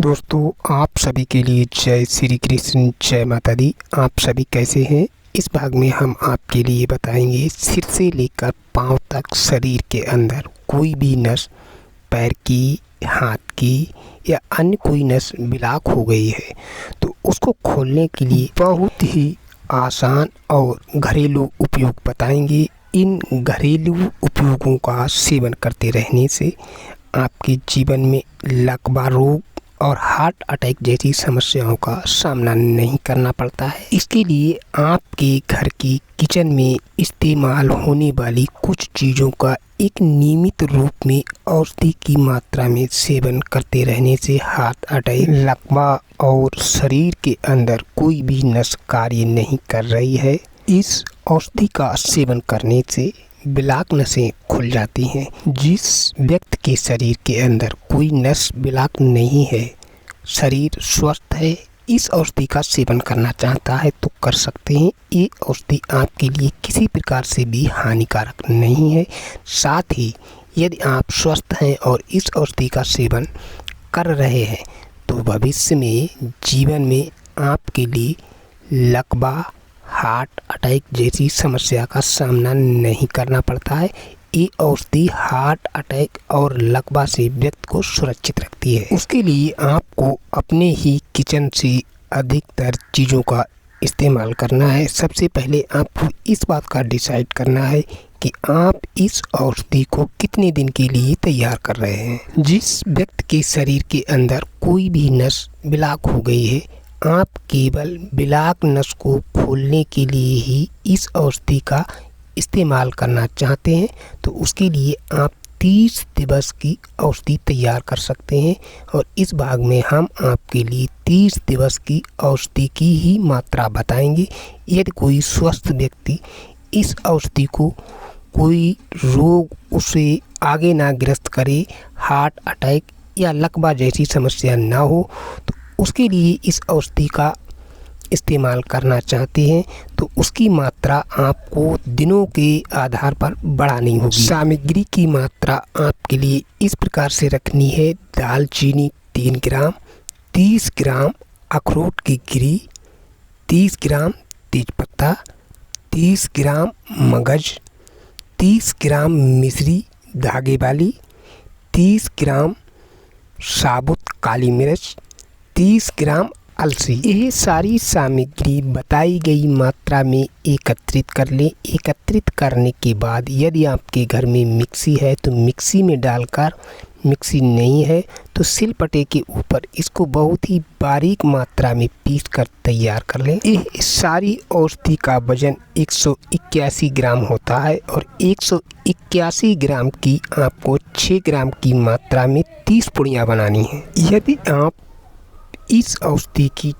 दोस्तों, आप सभी के लिए जय श्री कृष्ण, जय माता दी। आप सभी कैसे हैं? इस भाग में हम आपके लिए बताएंगे सिर से लेकर पांव तक शरीर के अंदर कोई भी नस, पैर की, हाथ की या अन्य कोई नस ब्लॉक हो गई है तो उसको खोलने के लिए बहुत ही आसान और घरेलू उपयोग बताएंगे। इन घरेलू उपयोगों का सेवन करते रहने से आपके जीवन में लकवा रोग और हार्ट अटैक जैसी समस्याओं का सामना नहीं करना पड़ता है। इसके लिए आपके घर की किचन में इस्तेमाल होने वाली कुछ चीज़ों का एक नियमित रूप में औषधि की मात्रा में सेवन करते रहने से हार्ट अटैक, लकवा और शरीर के अंदर कोई भी नस कार्य नहीं कर रही है। इस औषधि का सेवन करने से ब्लॉक नसें खुल जाती हैं। जिस व्यक्ति के शरीर के अंदर कोई नस ब्लॉक नहीं है, शरीर स्वस्थ है, इस औषधि का सेवन करना चाहता है तो कर सकते हैं। ये औषधि आपके लिए किसी प्रकार से भी हानिकारक नहीं है। साथ ही यदि आप स्वस्थ हैं और इस औषधि का सेवन कर रहे हैं तो भविष्य में जीवन में आपके लिए लकवा, हार्ट अटैक जैसी समस्या का सामना नहीं करना पड़ता है। ये औषधि हार्ट अटैक और लकवा से व्यक्ति को सुरक्षित रखती है। उसके लिए आपको अपने ही किचन से अधिकतर चीज़ों का इस्तेमाल करना है। सबसे पहले आपको इस बात का डिसाइड करना है कि आप इस औषधि को कितने दिन के लिए तैयार कर रहे हैं। जिस व्यक्ति के शरीर के अंदर कोई भी नस ब्लॉक हो गई है, आप केवल ब्लॉक नस को खोलने के लिए ही इस औषधि का इस्तेमाल करना चाहते हैं तो उसके लिए आप 30 दिवस की औषधि तैयार कर सकते हैं। और इस भाग में हम आपके लिए 30 दिवस की औषधि की ही मात्रा बताएंगे। यदि कोई स्वस्थ व्यक्ति इस औषधि को कोई रोग उसे आगे ना ग्रस्त करे, हार्ट अटैक या लकवा जैसी समस्या ना हो, तो उसके लिए इस औषधि का इस्तेमाल करना चाहते हैं तो उसकी मात्रा आपको दिनों के आधार पर बढ़ानी होगी। सामग्री की मात्रा आपके लिए इस प्रकार से रखनी है। दालचीनी 3 ग्राम, 30 ग्राम अखरोट की गिरी, 30 ग्राम तेजपत्ता, 30 ग्राम मगज, 30 ग्राम मिश्री धागे वाली, 30 ग्राम साबुत काली मिर्च, 30 ग्राम अलसी। यह सारी सामग्री बताई गई मात्रा में एकत्रित कर लें। एकत्रित करने के बाद यदि आपके घर में मिक्सी है तो मिक्सी में डालकर, मिक्सी नहीं है तो सिलपट्टे के ऊपर इसको बहुत ही बारीक मात्रा में पीस कर तैयार कर लें। यह सारी औषधि का वजन 181 ग्राम होता है और 181 ग्राम की आपको 6 ग्राम की मात्रा में 30 पुड़ियाँ बनानी है। यदि आप इस औषधि की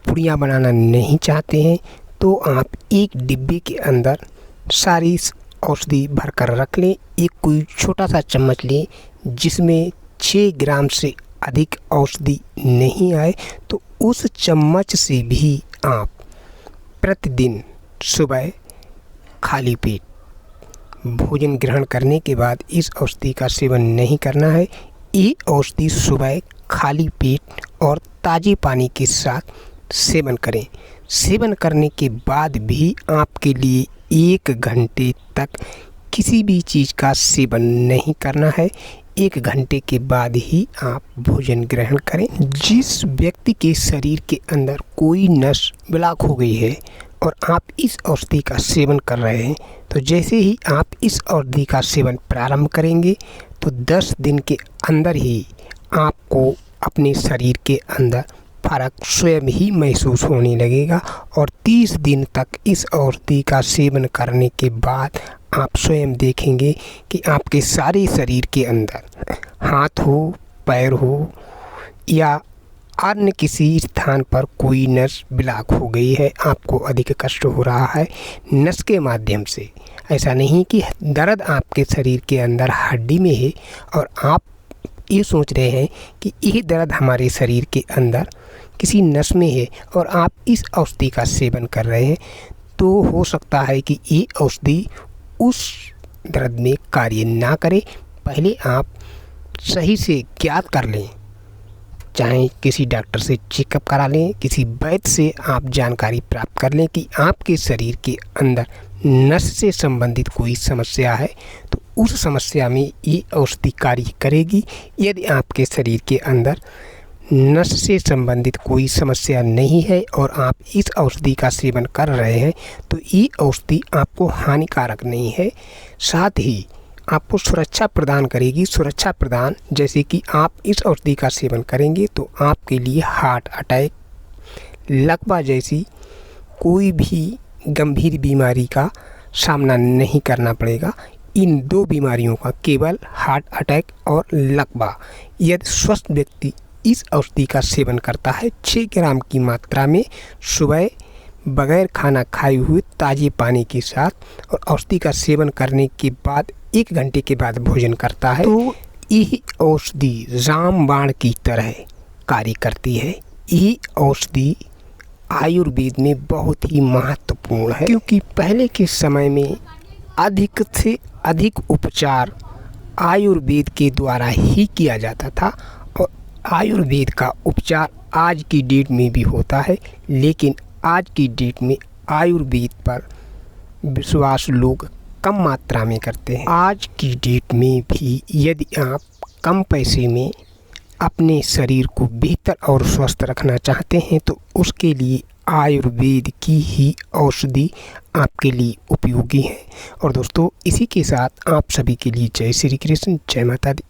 पुड़ियाँ बनाना नहीं चाहते हैं तो आप एक डिब्बे के अंदर सारी औषधि भरकर रख लें। एक कोई छोटा सा चम्मच लें जिसमें 6 ग्राम से अधिक औषधि नहीं आए तो उस चम्मच से भी आप प्रतिदिन सुबह खाली पेट भोजन ग्रहण करने के बाद इस औषधि का सेवन नहीं करना है। ये औषधि सुबह खाली पेट और ताज़े पानी के साथ सेवन करें। सेवन करने के बाद भी आपके लिए 1 घंटे तक किसी भी चीज़ का सेवन नहीं करना है। 1 घंटे के बाद ही आप भोजन ग्रहण करें। जिस व्यक्ति के शरीर के अंदर कोई नस ब्लॉक हो गई है और आप इस औषधि का सेवन कर रहे हैं तो जैसे ही आप इस औषधि का सेवन प्रारंभ करेंगे तो 10 दिन के अंदर ही आपको अपने शरीर के अंदर फर्क स्वयं ही महसूस होने लगेगा। और 30 दिन तक इस औषधि का सेवन करने के बाद आप स्वयं देखेंगे कि आपके सारे शरीर के अंदर, हाथ हो, पैर हो या अन्य किसी स्थान पर कोई नस ब्लॉक हो गई है, आपको अधिक कष्ट हो रहा है नस के माध्यम से। ऐसा नहीं कि दर्द आपके शरीर के अंदर हड्डी में है और आप ये सोच रहे हैं कि यह दर्द हमारे शरीर के अंदर किसी नस में है और आप इस औषधि का सेवन कर रहे हैं, तो हो सकता है कि ये औषधि उस दर्द में कार्य ना करे। पहले आप सही से ज्ञात कर लें चाहें किसी डॉक्टर से चेकअप करा लें, किसी वैद्य से आप जानकारी प्राप्त कर लें कि आपके शरीर के अंदर नस से संबंधित कोई समस्या है, तो उस समस्या में ये औषधि कार्य करेगी। यदि आपके शरीर के अंदर नस से संबंधित कोई समस्या नहीं है और आप इस औषधि का सेवन कर रहे हैं, तो ये औषधि आपको हानिकारक नहीं है, साथ ही आपको सुरक्षा प्रदान करेगी। सुरक्षा प्रदान जैसे कि आप इस औषधि का सेवन करेंगे तो आपके लिए हार्ट अटैक, लकवा जैसी कोई भी गंभीर बीमारी का सामना नहीं करना पड़ेगा। इन 2 बीमारियों का, केवल हार्ट अटैक और लकवा, यदि स्वस्थ व्यक्ति इस औषधि का सेवन करता है 6 ग्राम की मात्रा में सुबह बगैर खाना खाए हुए ताज़े पानी के साथ, और औषधि का सेवन करने के बाद 1 घंटे के बाद भोजन करता है, तो यह औषधि रामबाण की तरह कार्य करती है। यह औषधि आयुर्वेद में बहुत ही महत्वपूर्ण है, क्योंकि पहले के समय में अधिक से अधिक उपचार आयुर्वेद के द्वारा ही किया जाता था, और आयुर्वेद का उपचार आज की डेट में भी होता है, लेकिन आज की डेट में आयुर्वेद पर विश्वास लोग कम मात्रा में करते हैं। आज की डेट में भी यदि आप कम पैसे में अपने शरीर को बेहतर और स्वस्थ रखना चाहते हैं, तो उसके लिए आयुर्वेद की ही औषधि आपके लिए उपयोगी है। और दोस्तों, इसी के साथ आप सभी के लिए जय श्री कृष्ण, जय माता दी।